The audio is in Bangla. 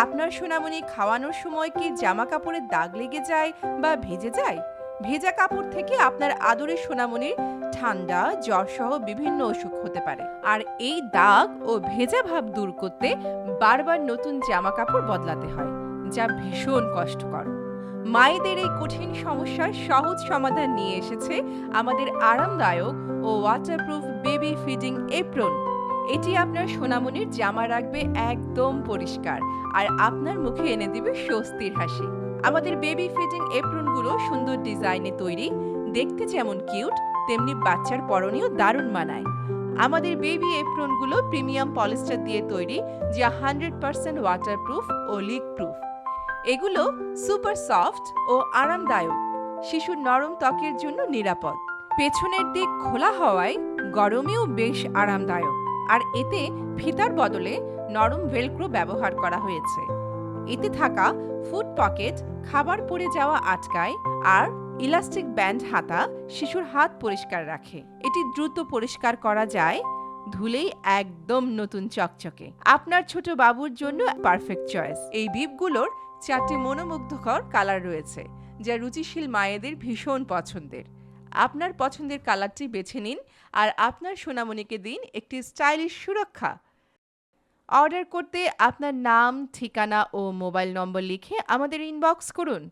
আপনার সোনামণি খাওয়ানোর সময় কি জামা কাপড়ের দাগ লেগে যায় বা ভিজে যায়? ভেজা কাপড় থেকে আপনার আদরের সোনামণির ঠান্ডা, জ্বর সহ বিভিন্ন অসুখ হতে পারে। আর এই দাগ ও ভেজা ভাব দূর করতে বারবার নতুন জামা কাপড় বদলাতে হয়, যা ভীষণ কষ্টকর। মায়েদের এই কঠিন সমস্যার সহজ সমাধান নিয়ে এসেছে আমাদের আরামদায়ক ও ওয়াটারপ্রুফ বেবি ফিডিং এপ্রন। এটি আপনার সোনামণির জামা রাখবে একদম পরিষ্কার আর আপনার মুখে এনে দিবে স্বস্তির হাসি। আমাদের বেবি ফিডিং এপ্রনগুলো সুন্দর ডিজাইনে তৈরি, দেখতে যেমন কিউট তেমনি বাচ্চার পরনেও দারুণ মানায়। আমাদের বেবি এপ্রনগুলো প্রিমিয়াম পলিস্টার দিয়ে তৈরি, যা 100% ওয়াটারপ্রুফ ও লিক প্রুফ। এগুলো সুপার সফট ও আরামদায়ক, শিশুর নরম ত্বকের জন্য নিরাপদ। পেছনের দিক খোলা হওয়ায় গরমেও বেশ আরামদায়ক, আর এতে ফিতার বদলে নরম ভেলক্রো ব্যবহার করা হয়েছে। এতে থাকা ফুড পকেট খাবার পড়ে যাওয়া আটকায়, আর ইলাস্টিক ব্যান্ড হাতা শিশুর হাত পরিষ্কার রাখে। এটি দ্রুত পরিষ্কার করা যায়, ধুলেই একদম নতুন চকচকে। আপনার ছোট বাবুর জন্য পারফেক্ট চয়েস। এই বিপগুলোর 4টি মনোমুগ্ধকর কালার রয়েছে, যা রুচিশীল মায়েদের ভীষণ পছন্দের। আপনার পছন্দের কালারটি বেছে নিন আর আপনার সোনামণিকে দিন একটি স্টাইলিশ সুরক্ষা। অর্ডার করতে আপনার নাম, ঠিকানা ও মোবাইল নম্বর লিখে আমাদের ইনবক্স করুন।